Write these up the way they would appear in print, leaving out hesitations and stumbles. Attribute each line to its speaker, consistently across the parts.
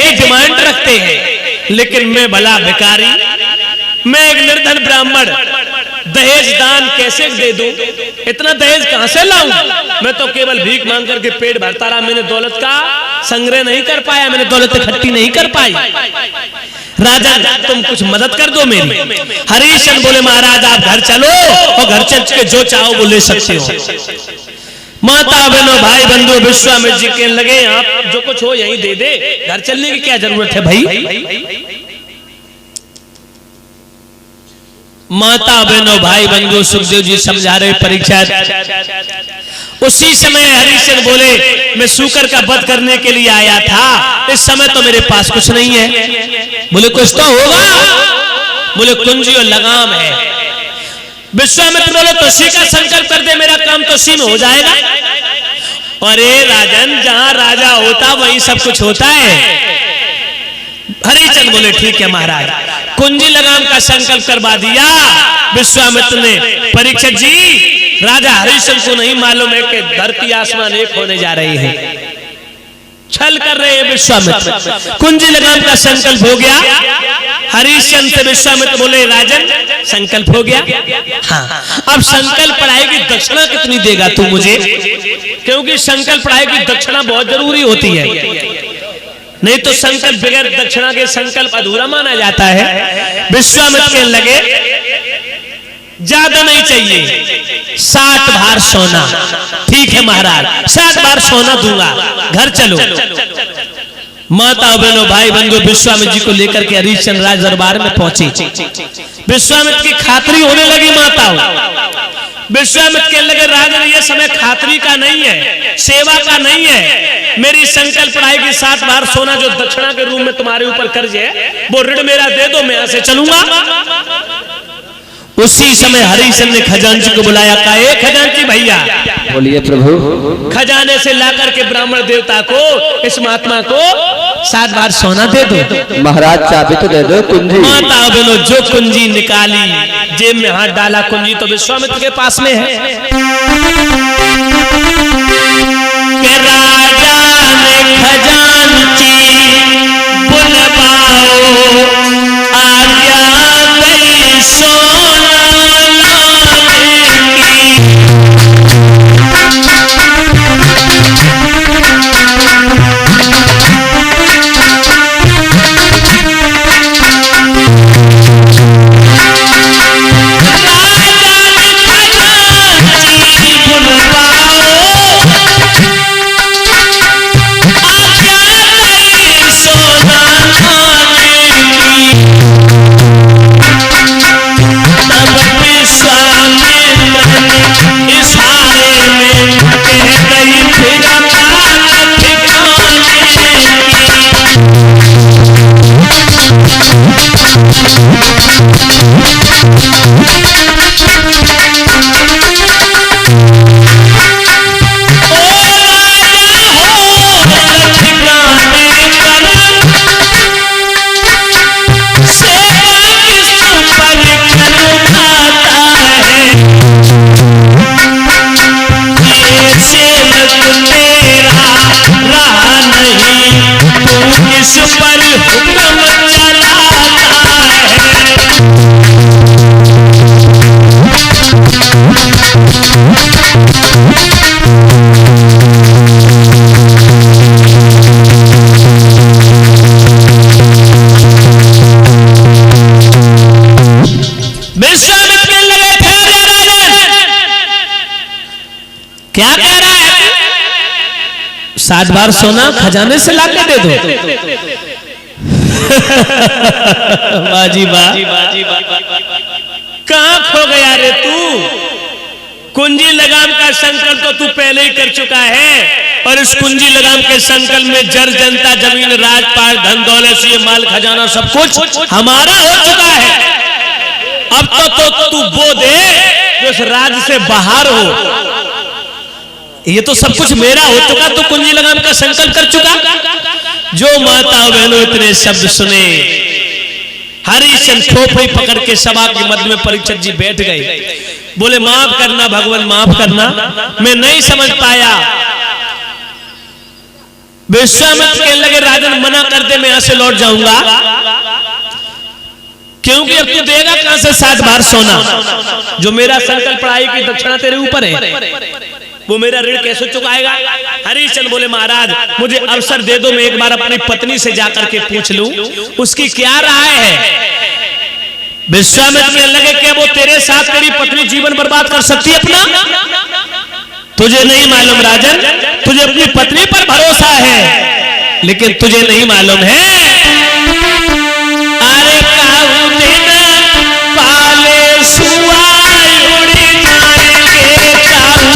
Speaker 1: की डिमांड रखते हैं, लेकिन मैं भला भिखारी, मैं एक निर्धन ब्राह्मण दहेज दान कैसे दे दूं? इतना दहेज कहां से लाऊं? मैं तो केवल भीख मांग करके पेट भरता रहा, मैंने दौलत का संग्रह नहीं कर पाया, मैंने दौलत इकट्ठी नहीं कर पाई। राजा तुम कुछ मदद कर दो मेरी। हरिश्चंद्र बोले महाराज आप घर चलो और घर चल के जो चाहो वो ले सकते हो। माता बहनों भाई बंधु विश्वामित्र जी कहने लगे आप जो कुछ हो यहीं दे दे, घर चलने की क्या जरूरत है भाई। माता बहनों भाई बंधु सुखदेव जी समझा रहे परीक्षा। उसी समय हरिश्चंद्र बोले मैं सूकर का वध करने के लिए आया था, इस समय तो मेरे पास कुछ नहीं है। बोले कुछ तो होगा। बोले कुंजी और लगाम है। विश्वामित्र बोले तो उसी का संकल्प कर दे, मेरा काम तो उसी में हो जाएगा। अरे राजन जहां राजा होता वहीं सब कुछ होता है। हरिश्चंद्र बोले ठीक है महाराज। कुंजी लगाम का संकल्प करवा दिया विश्वामित्र ने। परीक्षित जी राजा हरिश्चंद्र को नहीं मालूम है कि धरती आसमान एक होने जा रही है, छल कर रहे हैं विश्वामित्र। कुंजी लगाम का संकल्प हो गया। हरिश्चंद्र से विश्वामित्र बोले राजन संकल्प हो गया। हाँ अब संकल्प पढ़ाई की दक्षिणा कितनी देगा तू मुझे? क्योंकि संकल्प पढ़ाई की दक्षिणा बहुत जरूरी होती है, नहीं तो संकल्प बगैर दक्षिणा के संकल्प अधूरा माना जाता है। विश्वामित्र कहने लगे ज्यादा नहीं चाहिए, 60 भार सोना। ठीक है महाराज 60 भार सोना दूंगा, घर चलो। माता बहनों भाई बंधु विश्वामित्र जी को लेकर के हरिश्चंद्र राज दरबार में पहुंचे। विश्वामित्र की खातरी होने लगी माताओं। विश्वामित्र कहने लगे राजन ये समय खातरी का नहीं है, सेवा का नहीं है। मेरी संकल्प पढ़ाई की 60 बार सोना जो दक्षिणा के रूप में तुम्हारे ऊपर कर्ज है वो ऋण मेरा दे दो, मैं यहां से चलूंगा। उसी समय हरिश्चंद्र ने खजांची को बुलाया, कहा ए खजांची भैया।
Speaker 2: बोलिए प्रभु।
Speaker 1: खजाने से लाकर के ब्राह्मण देवता को इस महात्मा को 60 बार सोना दे दो।
Speaker 2: महाराज चाबी तो दे दो कुंजी।
Speaker 1: माता बहनों जो कुंजी निकाली जेब में हाथ डाला, कुंजी तो विश्वामित्र के पास में है। कि राजा ने खजांची बुलवाओ, आज्ञा गई सोना क्या कह रहा है? 60 बार सोना खजाने से लाके दे दो। बाजी वाह, कहां खो गया रे तू? कुंजी लगाम का संकल्प तो तू पहले ही कर चुका है, और इस कुंजी लगाम के संकल्प में जर जनता जमीन राजपाट धन दौलत से माल खजाना सब कुछ हमारा हो चुका है। अब तो तू वो दे जो इस राज से बाहर हो। ये तो सब कुछ मेरा हो चुका, तो कुंजी लगाम का संकल्प कर चुका। जो माता बहनों इतने शब्द सुने, हरिश्चंद्र खोपड़ी पकड़ के सभा के मध्य में परीक्षित जी बैठ गए। बोले माफ करना भगवान, माफ करना, मैं नहीं समझ पाया। विश्वामित्र कहने लगे राजन मना कर दे, मैं यहां से लौट जाऊंगा, क्योंकि अब तू देगा कहां से 7 बार सोना? जो मेरा संकल्प पढ़ाई की दक्षिणा तेरे ऊपर है, वो मेरा ऋण कैसे चुकाएगा? हरिश्चंद्र बोले महाराज मुझे अवसर दे दो, मैं एक बार अपनी पत्नी से जाकर के पूछ लूं उसकी क्या राय है। विश्वामित्र कहने लगे क्या वो तेरे साथ तेरी पत्नी जीवन बर्बाद कर सकती है अपना? तुझे नहीं मालूम राजन, तुझे अपनी पत्नी पर भरोसा है, लेकिन तुझे नहीं मालूम है अरे काऊ दिन पाले सुआई उड़ी जाएंगे, काऊ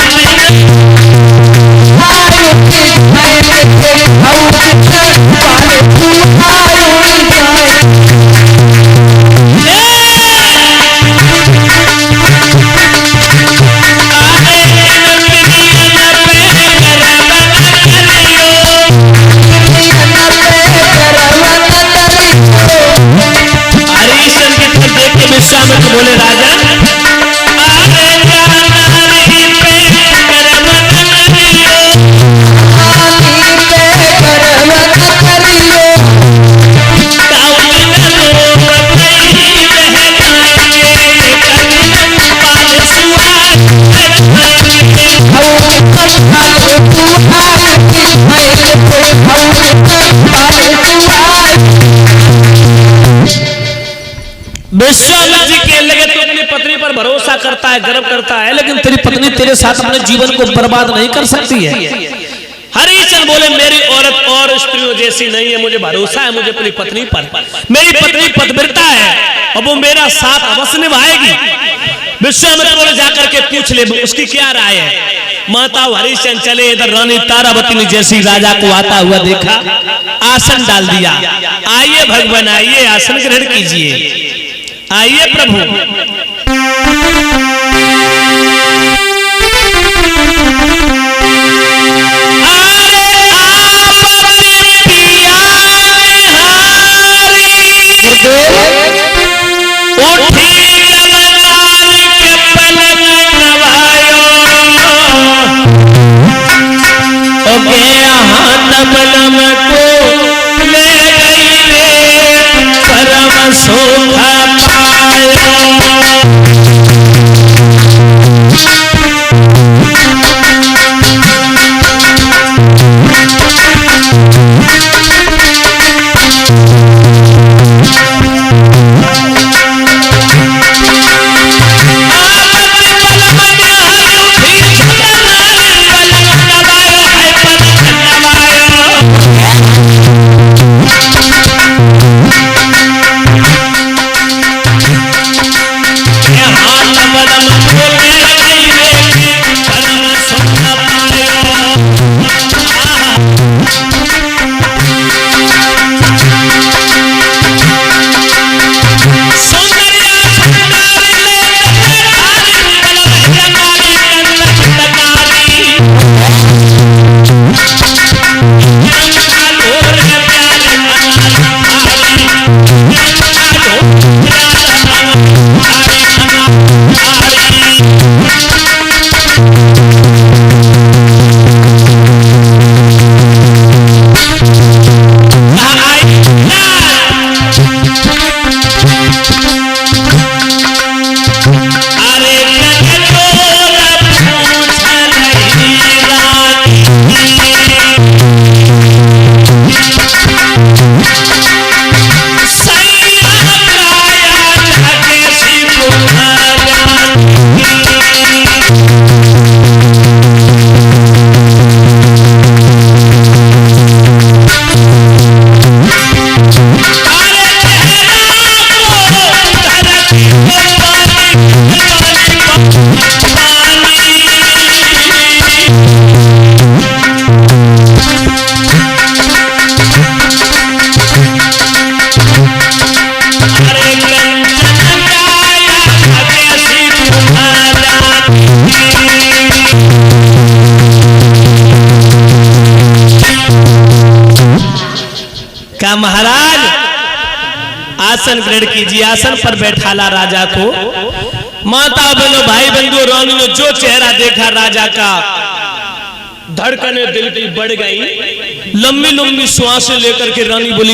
Speaker 1: विश्वामित्र बोले राजन विश्वामित्र जी कहने लगे तू अपनी पत्नी पर भरोसा करता है, गर्व करता है, लेकिन तेरी पत्नी तेरे साथ अपने जीवन को बर्बाद नहीं कर सकती है। हरिश्चंद्र बोले मेरी औरत और स्त्रियों जैसी नहीं है, मुझे भरोसा है मुझे अपनी पत्नी पर, मेरी पत्नी पतिव्रता है और वो मेरा साथ अवश्य निभाएगी। विश्वामित्र बोले जाकर के पूछ ले उसकी क्या राय है। माता हरिश्चंद्र चले, इधर रानी तारावती ने जैसी राजा को आता हुआ देखा आसन डाल दिया। आइए भगवान आइए, आसन ग्रहण कीजिए, आइए प्रभु। महाराज आसन ग्रहण कीजिए, आसन पर बैठाला राजा को। माता बहनों भाई बंधु रानी ने जो चेहरा देखा राजा का, धड़कने दिल की बढ़ गई। लंबी लंबी श्वासें लेकर के रानी बोली